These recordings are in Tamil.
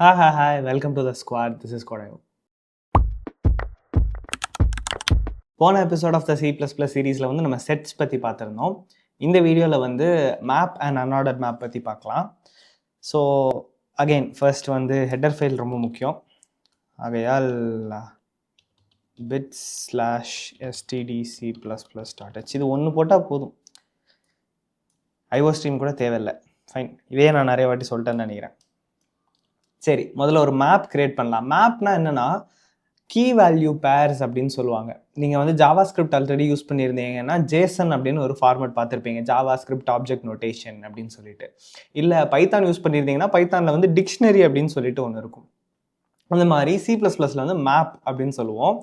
Hi, welcome to the squad. This is Kodayo. போன எபிசோட் ஆஃப் த C++ சீரீஸில் வந்து நம்ம செட்ஸ் பற்றி பார்த்துருந்தோம். இந்த வீடியோவில் வந்து மேப் அண்ட் அன்ஆர்டர்ட் மேப் பற்றி பார்க்கலாம். ஸோ அகெயின் ஃபர்ஸ்ட் வந்து ஹெட்டர் ஃபைல் ரொம்ப முக்கியம். ஆகையால் bit/stdc++.h இது ஒன்று போட்டால் போதும். ஐஓ ஸ்ட்ரீம் கூட தேவையில்லை. ஃபைன், இதே நான் நிறைய வாட்டி சொல்லிட்டேன்னு நினைக்கிறேன். சரி, முதல்ல ஒரு மேப் கிரியேட் பண்ணலாம். மேப்னா என்னன்னா கீ வேல்யூ பேர்ஸ் அப்படின்னு சொல்லுவாங்க. நீங்கள் வந்து ஜாவா ஸ்கிரிப்ட் ஆல்ரெடி யூஸ் பண்ணியிருந்தீங்கன்னா ஜேசன் அப்படின்னு ஒரு ஃபார்மேட் பார்த்துருப்பீங்க, ஜாவா ஸ்கிரிப்ட் ஆப்ஜெக்ட் நோட்டேஷன் அப்படின்னு சொல்லிட்டு. இல்லை பைத்தான் யூஸ் பண்ணியிருந்தீங்கன்னா பைத்தானில் வந்து டிக்ஷனரி அப்படின்னு சொல்லிட்டு ஒன்று இருக்கும். அந்த மாதிரி C++ல வந்து மேப் அப்படின்னு சொல்லுவோம்.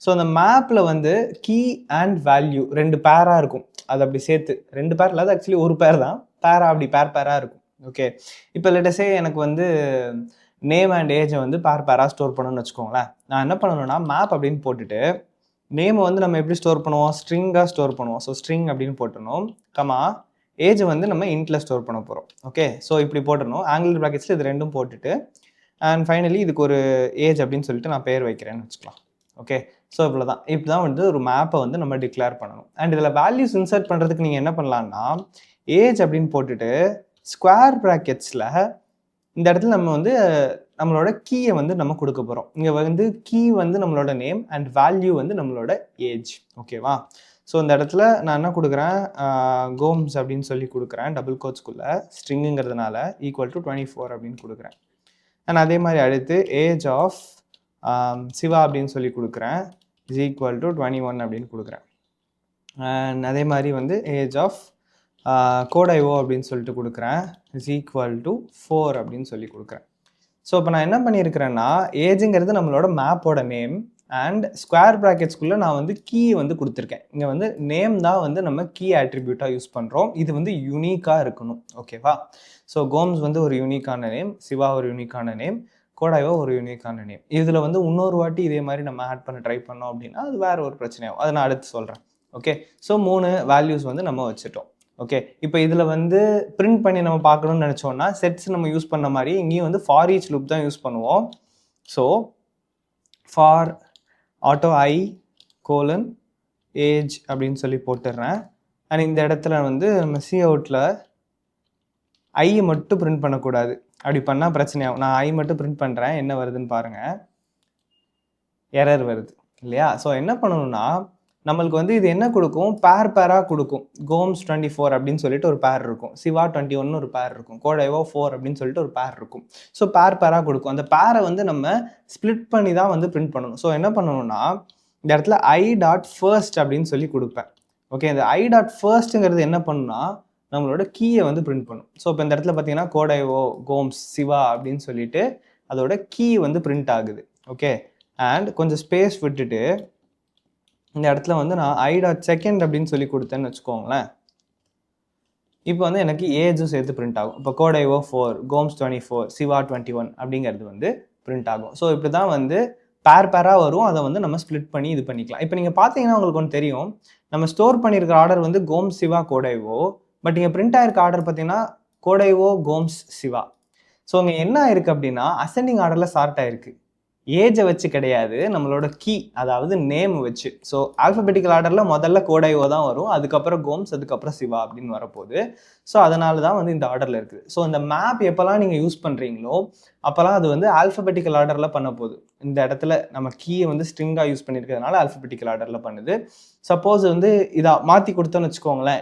ஸோ அந்த மேப்பில் வந்து கீ அண்ட் வேல்யூ ரெண்டு பேராக இருக்கும். அது அப்படி சேர்த்து ரெண்டு பேர் இல்லாத ஆக்சுவலி ஒரு பேர் தான், பேரா அப்படி பேராக இருக்கும். ஓகே, இப்போ லெட்டஸே எனக்கு வந்து நேம் அண்ட் ஏஜை வந்து பேராக ஸ்டோர் பண்ணணும்னு வச்சுக்கோங்களேன். நான் என்ன பண்ணணும்னா மேப் அப்படின்னு போட்டுட்டு நேமை வந்து நம்ம எப்படி ஸ்டோர் பண்ணுவோம், ஸ்ட்ரிங்காக ஸ்டோர் பண்ணுவோம். ஸோ ஸ்ட்ரிங் அப்படின்னு போட்டணும், கமா ஏஜை வந்து நம்ம இன்ட்ல ஸ்டோர் பண்ண போகிறோம். ஓகே, ஸோ இப்படி போட்டுடணும். ஆங்கிள் ப்ராக்கெட்ஸில் இது ரெண்டும் போட்டுட்டு அண்ட் ஃபைனலி இதுக்கு ஒரு ஏஜ் அப்படின்னு சொல்லிட்டு நான் பேர் வைக்கிறேன்னு வச்சுக்கலாம். ஓகே, ஸோ இவ்வளோ தான். இப்போ தான் வந்து ஒரு மேப்பை வந்து நம்ம டிக்ளேர் பண்ணணும். அண்ட் இதில் வேல்யூஸ் இன்சர்ட் பண்ணுறதுக்கு நீங்கள் என்ன பண்ணலான்னா ஏஜ் அப்படின்னு போட்டுட்டு ஸ்கொயர் ப்ராக்கெட்ஸில் இந்த இடத்துல நம்ம வந்து நம்மளோட கீயை வந்து நம்ம கொடுக்க போகிறோம். இங்கே வந்து கீ வந்து நம்மளோட நேம் அண்ட் வேல்யூ வந்து நம்மளோட ஏஜ். ஓகேவா? ஸோ இந்த இடத்துல நான் என்ன கொடுக்குறேன், கோம்ஸ் அப்படின்னு சொல்லி கொடுக்குறேன் டபுள் கோட்ஸ்குள்ளே, ஸ்ட்ரிங்குங்கிறதுனால ஈக்குவல் டு 24 அப்படின்னு கொடுக்குறேன். அண்ட் அதே மாதிரி அடுத்து ஏஜ் ஆஃப் சிவா அப்படின்னு சொல்லி கொடுக்குறேன், இஸ் ஈக்குவல் டு 21 அப்படின்னு கொடுக்குறேன். அண்ட் அதே மாதிரி வந்து ஏஜ் ஆஃப் கோடைஓ அப்படின்னு சொல்லிட்டு கொடுக்குறேன், இஸ் ஈக்குவல் டு 4 அப்படின்னு சொல்லி கொடுக்குறேன். ஸோ இப்போ நான் என்ன பண்ணியிருக்கிறேன்னா ஏஜுங்கிறது நம்மளோட மேப்போட நேம் அண்ட் ஸ்கொயர் ப்ராக்கெட்ஸ்குள்ளே நான் வந்து கீ வந்து கொடுத்துருக்கேன். இங்கே வந்து நேம் தான் வந்து நம்ம கீ ஆட்ரிபியூட்டாக யூஸ் பண்ணுறோம். இது வந்து யூனிக்காக இருக்கணும். ஓகேவா? ஸோ கோம்ஸ் வந்து ஒரு யூனிக்கான நேம், சிவா ஒரு யூனிக்கான நேம், கோடாயோ ஒரு யூனிக்கான நேம். இதில் வந்து இன்னொரு வாட்டி இதே மாதிரி நம்ம ஆட் பண்ண ட்ரை பண்ணோம் அப்படின்னா அது வேறு ஒரு பிரச்சனையாகும். அதை நான் அடுத்து சொல்கிறேன். ஓகே, ஸோ 3 வேல்யூஸ் வந்து நம்ம வச்சுட்டோம். ஓகே, இப்போ இதில் வந்து பிரிண்ட் பண்ணி நம்ம பார்க்கணும்னு நினச்சோன்னா செட்ஸ் நம்ம யூஸ் பண்ண மாதிரி இங்கேயும் வந்து ஃபார் ஈச் லூப் தான் யூஸ் பண்ணுவோம். So for auto I colon age அப்படின்னு சொல்லி போட்டுடுறேன். அண்ட் இந்த இடத்துல வந்து நம்ம சி அவுட்டில் ஐ மட்டும் பிரிண்ட் பண்ணக்கூடாது. அப்படி பண்ணால் பிரச்சனையாகும். நான் ஐ மட்டும் பிரிண்ட் பண்ணுறேன், என்ன வருதுன்னு பாருங்கள், எரர் வருது இல்லையா? ஸோ என்ன பண்ணணும்னா நம்மளுக்கு வந்து இது என்ன கொடுக்கும், பேராக கொடுக்கும். கோம்ஸ் 24 அப்படின்னு சொல்லிட்டு ஒரு பேர் இருக்கும், சிவா 21 ஒரு பேர் இருக்கும், கோடைவோ 4 அப்படின்னு சொல்லிட்டு ஒரு பேர் இருக்கும். ஸோ பேராக கொடுக்கும். அந்த பேரை வந்து நம்ம ஸ்ப்ளிட் பண்ணி தான் வந்து பிரிண்ட் பண்ணணும். ஸோ என்ன பண்ணணும்னா இந்த இடத்துல i.first அப்படின்னு சொல்லி கொடுப்பேன். ஓகே, இந்த i.firstங்கிறது என்ன பண்ணுன்னா நம்மளோட கீயை வந்து பிரிண்ட் பண்ணும். ஸோ இப்போ இந்த இடத்துல பார்த்தீங்கன்னா கோடைவோ கோம்ஸ் சிவா அப்படின்னு சொல்லிட்டு அதோட கீ வந்து பிரிண்ட் ஆகுது. ஓகே, அண்ட் கொஞ்சம் ஸ்பேஸ் விட்டுட்டு இந்த இடத்துல வந்து நான் i.second அப்படின்னு சொல்லி கொடுத்தேன்னு வச்சுக்கோங்களேன். இப்போ வந்து எனக்கு ஏஜும் சேர்த்து பிரிண்ட் ஆகும். இப்போ கோடைவோ 4, கோம்ஸ் 24, சிவா 21 அப்படிங்கிறது வந்து பிரிண்ட் ஆகும். ஸோ இப்படி தான் வந்து பேராக வரும். அதை வந்து நம்ம ஸ்ப்ளிட் பண்ணி இது பண்ணிக்கலாம். இப்போ நீங்கள் பார்த்தீங்கன்னா உங்களுக்கு ஒன்று தெரியும், நம்ம ஸ்டோர் பண்ணியிருக்க ஆர்டர் வந்து கோம்ஸ் சிவா கோடைவோ, பட் இங்கே பிரிண்ட் ஆயிருக்க ஆர்டர் பார்த்தீங்கன்னா கோடைவோ கோம்ஸ் சிவா. ஸோ அங்கே என்ன ஆயிருக்கு அப்படின்னா அசெண்டிங் ஆர்டரில் சார்ட் ஆயிருக்கு. ஏஜை வச்சு கிடையாது, நம்மளோட கீ அதாவது நேம் வச்சு. ஸோ ஆல்ஃபபெட்டிக்கல் ஆர்டரில் முதல்ல கோடைவோ தான் வரும், அதுக்கப்புறம் கோம்ஸ், அதுக்கப்புறம் சிவா அப்படின்னு வரப்போகுது. ஸோ அதனால தான் வந்து இந்த ஆர்டரில் இருக்குது. ஸோ இந்த மேப் எப்போல்லாம் நீங்கள் யூஸ் பண்ணுறீங்களோ அப்போல்லாம் அது வந்து ஆல்ஃபபெட்டிக்கல் ஆர்டரில் பண்ண போகுது. இந்த இடத்துல நம்ம கீயை வந்து ஸ்ட்ரிங்காக யூஸ் பண்ணியிருக்கிறதுனால ஆல்ஃபபெட்டிக்கல் ஆர்டரில் பண்ணுது. சப்போஸ் வந்து இதை மாற்றி கொடுத்தோன்னு வச்சுக்கோங்களேன்,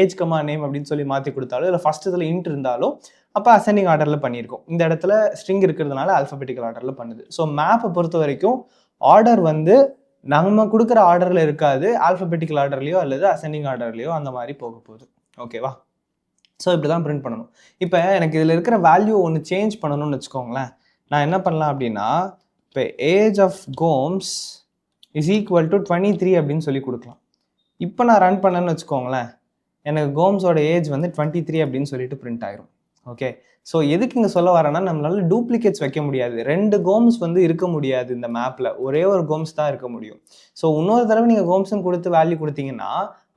ஏஜ் கமா நேம் அப்படின்னு சொல்லி மாற்றி கொடுத்தாலும் இல்லை ஃபர்ஸ்ட் இதில் இன்ட் இருந்தாலும் அப்போ அசெண்டிங் ஆர்டரில் பண்ணியிருக்கோம். இந்த இடத்துல ஸ்ட்ரிங் இருக்கிறதுனால ஆல்ஃபபெட்டிக்கல் ஆர்டரில் பண்ணுது. ஸோ மேப்பை பொறுத்த வரைக்கும் ஆர்டர் வந்து நம்ம கொடுக்குற ஆர்டரில் இருக்காது, ஆல்ஃபபெட்டிக்கல் ஆர்டர்லையோ அல்லது அசெண்டிங் ஆர்டர்லையோ அந்த மாதிரி போக போகுது. ஓகேவா? ஸோ இப்படி தான் பிரிண்ட் பண்ணணும். இப்போ எனக்கு இதில் இருக்கிற வேல்யூ ஒன்று சேஞ்ச் பண்ணணும்னு வச்சுக்கோங்களேன். நான் என்ன பண்ணலாம் அப்படின்னா இப்போ age of Gomes is equal to 23 அப்படின்னு சொல்லி கொடுக்கலாம். இப்போ நான் ரன் பண்ணேன்னு வச்சுக்கோங்களேன், எனக்கு கோம்ஸோட ஏஜ் வந்து 23 அப்படின்னு சொல்லிட்டு பிரிண்ட் ஆயிரும். ஓகே, ஸோ எதுக்கு இங்கே சொல்ல வரேன்னா நம்மளால டூப்ளிகேட்ஸ் வைக்க முடியாது. 2 கோம்ஸ் வந்து இருக்க முடியாது இந்த மேப்பில், ஒரே ஒரு கோம்ஸ் தான் இருக்க முடியும். ஸோ இன்னொரு தடவை நீங்கள் கோம்ஸ்ன்னு கொடுத்து வேல்யூ கொடுத்தீங்கன்னா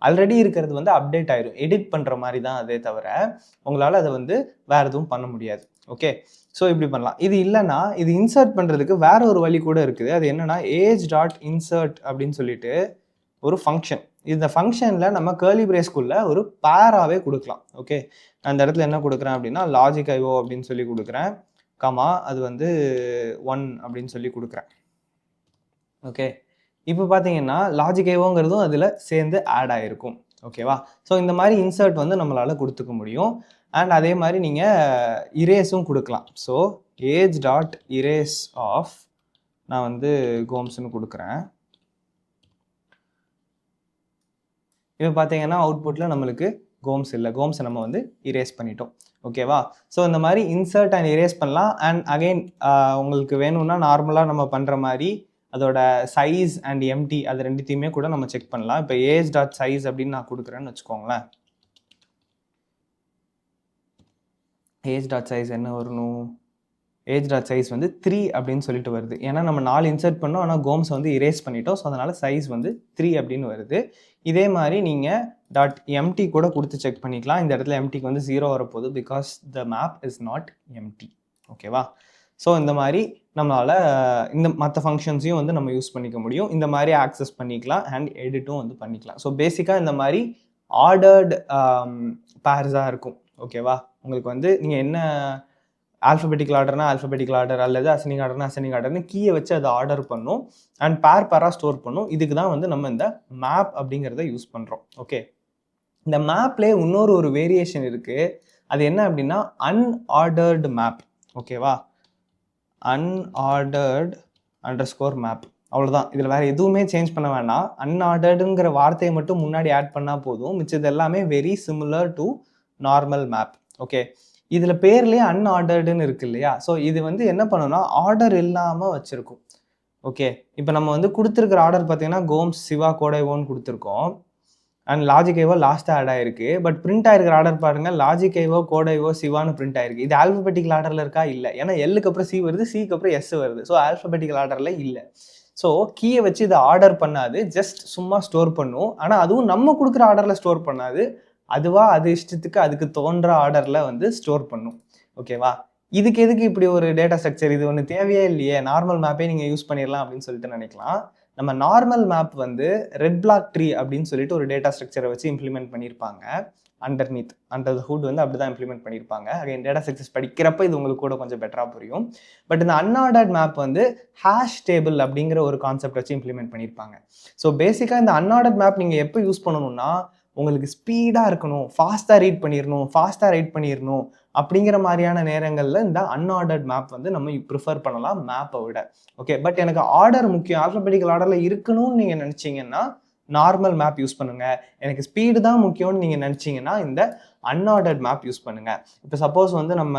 ஆல்ரெடி இருக்கிறது வந்து அப்டேட் ஆயிரும். எடிட் பண்ணுற மாதிரி தான் அதே தவிர உங்களால் அதை வந்து வேறு எதுவும் பண்ண முடியாது. ஓகே, ஸோ இப்படி பண்ணலாம். இது இல்லைன்னா இது இன்சர்ட் பண்ணுறதுக்கு வேற ஒரு வழி கூட இருக்குது. அது என்னன்னா ஏஜ் டாட் இன்சர்ட் அப்படின்னு சொல்லிட்டு ஒரு ஃபங்க்ஷன். இந்த ஃபங்க்ஷனில் நம்ம கேர்லி பிரேஸ்க்குள்ள ஒரு பேராகவே கொடுக்கலாம். ஓகே, நான் அந்த இடத்துல என்ன கொடுக்குறேன் அப்படின்னா லாஜிக் ஐஓ அப்படின்னு சொல்லி கொடுக்குறேன், கமா அது வந்து 1 அப்படின்னு சொல்லி கொடுக்குறேன். ஓகே, இப்போ பார்த்தீங்கன்னா லாஜிக் ஐஓங்கிறதும் அதில் சேர்ந்து ஆட் ஆகிருக்கும். ஓகேவா? ஸோ இந்த மாதிரி இன்சர்ட் வந்து நம்மளால் கொடுத்துக்க முடியும். அண்ட் அதே மாதிரி நீங்கள் இரேஸும் கொடுக்கலாம். So age dot erase of நான் வந்து கோம்ஸ்னு கொடுக்குறேன். இப்போ பார்த்தீங்கன்னா அவுட்புட்டில் நம்மளுக்கு கோம்ஸ் இல்லை, கோம்ஸை நம்ம வந்து இரேஸ் பண்ணிட்டோம். ஓகேவா? ஸோ இந்த மாதிரி இன்சர்ட் அண்ட் இரேஸ் பண்ணலாம். அண்ட் அகெயின் உங்களுக்கு வேணும்னா நார்மலாக நம்ம பண்ணுற மாதிரி அதோட சைஸ் அண்ட் எம்டி அது ரெண்டுத்தையுமே கூட நம்ம செக் பண்ணலாம். இப்போ ஏஜ் டாட் சைஸ் அப்படின்னு நான் கொடுக்குறேன்னு வச்சுக்கோங்களேன். ஏஜ் டாட் சைஸ் என்ன வரணும்? ஏஜ் டாட் சைஸ் வந்து 3 அப்படின்னு சொல்லிட்டு வருது. ஏன்னா நம்ம 4 இன்சர்ட் பண்ணோம், ஆனால் கோம்ஸ் வந்து இரேஸ் பண்ணிட்டோம். ஸோ அதனால் சைஸ் வந்து 3 அப்படின்னு வருது. இதே மாதிரி நீங்கள் டாட் எம்டி கூட கொடுத்து செக் பண்ணிக்கலாம். இந்த இடத்துல எம்டிக்கு வந்து 0 வரப்போகுது, because the map is not empty. ஓகேவா? ஸோ இந்த மாதிரி நம்மளால் இந்த மற்ற ஃபங்க்ஷன்ஸையும் வந்து நம்ம யூஸ் பண்ணிக்க முடியும். இந்த மாதிரி ஆக்சஸ் பண்ணிக்கலாம் அண்ட் எடிட்டும் வந்து பண்ணிக்கலாம். ஸோ பேசிக்காக இந்த மாதிரி ஆர்டர்டு பேர்ஸாக இருக்கும். ஓகேவா? உங்களுக்கு வந்து நீங்கள் என்ன ஆல்ஃபபெட்டிக்கல் ஆர்டர்னா ஆல்ஃபபெட்டிக்கல் ஆர்டர் அல்லது அசெண்டிங் ஆர்டர்னா அசெண்டிங் ஆர்டர்னு கீயை வச்சு அதை ஆர்டர் பண்ணும் அண்ட் பேராக ஸ்டோர் பண்ணும். இதுக்கு தான் வந்து நம்ம இந்த மேப் அப்படிங்கிறத யூஸ் பண்ணுறோம். ஓகே, இந்த மேப்லேயே இன்னொரு வேரியேஷன் இருக்குது. அது என்ன அப்படின்னா அன்ஆர்டர்டு மேப். ஓகேவா? Unordered underscore map. அவ்வளோதான். இதில் வேறு எதுவுமே சேஞ்ச் பண்ண வேண்டாம். அன்ஆர்டர்டுங்கிற வார்த்தையை மட்டும் முன்னாடி ஆட் பண்ணால் போதும். மிச்சது எல்லாமே very similar to normal map. Okay, இதில் பேர்லேயே அன்ஆர்டர்டுன்னு இருக்கு இல்லையா? ஸோ இது வந்து என்ன பண்ணணும்னா ஆர்டர் இல்லாமல் வச்சுருக்கும். ஓகே, இப்போ நம்ம வந்து கொடுத்துருக்கிற ஆர்டர் பார்த்தீங்கன்னா கோம்ஸ் சிவா கோடைவோன்னு கொடுத்துருக்கோம். அண்ட் லாஜிக் ஐஓ லாஸ்ட்டாக ஆட் ஆயிருக்கு. பட் பிரிண்ட் ஆயிருக்கிற ஆர்டர் பாருங்க, லாஜிக் ஐஓ கோடைவோ சிவான்னு பிரிண்ட் ஆயிருக்கு. இது ஆல்ஃபபெட்டிக்கல் ஆர்டரில் இருக்கா? இல்லை. ஏன்னா எல்லுக்கு அப்புறம் சி வருது, சிக்கு அப்புறம் எஸ் வருது. ஸோ ஆல்ஃபபெட்டிக்கல் ஆர்டரில் இல்லை. ஸோ கீயை வச்சு இதை ஆர்டர் பண்ணாது, ஜஸ்ட் சும்மா ஸ்டோர் பண்ணும். ஆனால் அதுவும் நம்ம கொடுக்குற ஆர்டரில் ஸ்டோர் பண்ணாது, அதுவாக அது இஷ்டத்துக்கு அதுக்கு தோன்ற ஆர்டரில் வந்து ஸ்டோர் பண்ணும். ஓகேவா? இதுக்கு எதுக்கு இப்படி ஒரு டேட்டா ஸ்ட்ரக்சர்? இது ஒன்று தேவையே இல்லையே, நார்மல் மேப்பே நீங்கள் யூஸ் பண்ணிடலாம் அப்படின்னு சொல்லிட்டு நினைக்கலாம். நம்ம நார்மல் மேப் வந்து ரெட் பிளாக் ட்ரீ அப்படின்னு சொல்லிட்டு ஒரு டேட்டா ஸ்ட்ரக்சரை வச்சு இம்ப்ளிமெண்ட் பண்ணியிருப்பாங்க. அண்டர் த ஹுட் வந்து அப்படி தான் இம்ப்ளிமெண்ட் பண்ணியிருப்பாங்க. அகைன் டேட்டா ஸ்ட்ரக்சர்ஸ் படிக்கிறப்ப இது உங்களுக்கு கூட கொஞ்சம் பெட்டராக புரியும். பட் இந்த அன்ஆர்டர்ட் மேப் வந்து ஹேஷ் டேபிள் அப்படிங்கிற ஒரு கான்செப்ட் வச்சு இம்ப்ளிமெண்ட் பண்ணியிருப்பாங்க. ஸோ பேசிக்காக இந்த அன்ஆர்டர்ட் மேப் நீங்கள் எப்போ யூஸ் பண்ணணும்னா உங்களுக்கு ஸ்பீடாக இருக்கணும், ஃபாஸ்ட்டாக ரைட் பண்ணிடணும் அப்படிங்கிற மாதிரியான நேரங்களில் இந்த அன்ஆர்டர்ட் மேப் வந்து நம்ம ப்ரிஃபர் பண்ணலாம் மேப்பை விட. ஓகே, பட் எனக்கு ஆர்டர் முக்கியம், ஆல்ஃபபெட்டிக்கல் ஆர்டரில் இருக்கணும்னு நீங்கள் நினச்சிங்கன்னா நார்மல் மேப் யூஸ் பண்ணுங்கள். எனக்கு ஸ்பீடு தான் முக்கியம்னு நீங்கள் நினச்சிங்கன்னா இந்த அன்ஆர்டர்ட் மேப் யூஸ் பண்ணுங்கள். இப்போ சப்போஸ் வந்து நம்ம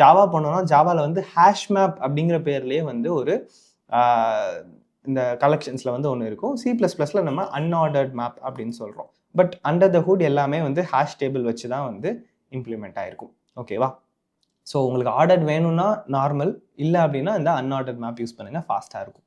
ஜாவா பண்ணோம்னா ஜாவாவில் வந்து ஹேஷ் மேப் அப்படிங்கிற பேர்லேயே வந்து ஒரு இந்த கலெக்ஷன்ஸில் வந்து ஒன்று இருக்கும். C++ல நம்ம அன்ஆர்டர்ட் மேப் அப்படின்னு சொல்கிறோம். பட் அண்டர் த ஹுட் எல்லாமே வந்து ஹேஷ் டேபிள் வச்சு தான் வந்து இம்ப்ளிமெண்ட் ஆகிருக்கும். ஓகேவா? ஸோ உங்களுக்கு ஆர்டர் வேணும்னா நார்மல், இல்லை அப்படின்னா இந்த அன்ஆர்டர்ட் மேப் யூஸ் பண்ணுங்கள், ஃபாஸ்ட்டாக இருக்கும்.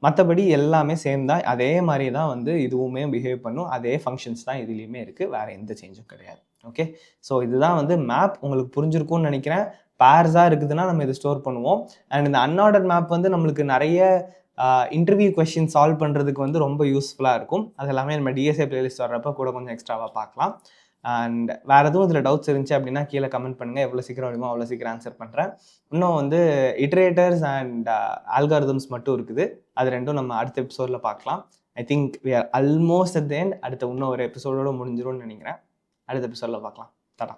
மற்றபடி எல்லாமே சேம் தான். அதே மாதிரி தான் வந்து இதுவுமே பிஹேவ் பண்ணும். அதே ஃபங்க்ஷன்ஸ் தான் இதுலேயுமே இருக்குது, வேறு எந்த சேஞ்சும் கிடையாது. ஓகே, ஸோ இதுதான் வந்து மேப். உங்களுக்கு புரிஞ்சிருக்கும்னு நினைக்கிறேன். பேர்ஸாக இருக்குதுன்னா நம்ம இதை ஸ்டோர் பண்ணுவோம். அண்ட் இந்த அன்ஆர்டர்ட் மேப் வந்து நம்மளுக்கு நிறைய இன்டர்வியூ கொஸ்டின் சால்வ் பண்ணுறதுக்கு வந்து ரொம்ப யூஸ்ஃபுல்லாக இருக்கும். அது எல்லாமே நம்ம டிஎஸ்ஏ பிளேலிஸ்ட் வர்றப்போ கூட கொஞ்சம் எக்ஸ்ட்ராவாக பார்க்கலாம். அண்ட் வேறு எதுவும் இதில் டவுட்ஸ் இருந்துச்சு அப்படின்னா கீழே கமெண்ட் பண்ணுங்கள். எவ்வளோ சீக்கிரம் முடியுமோ அவ்வளோ சீக்கிரம் ஆன்சர் பண்ணுறேன். இன்னும் வந்து இட்ரேட்டர்ஸ் அண்ட் ஆல்காரிதம்ஸ் மட்டும் இருக்குது. அது ரெண்டும் நம்ம அடுத்த எபிசோடில் பார்க்கலாம். I think we are almost at the end. அடுத்த இன்னும் ஒரு எபிசோடோடு முடிஞ்சிரும்னு நினைக்கிறேன். அடுத்த எபிசோடில் பார்க்கலாம். டாடா.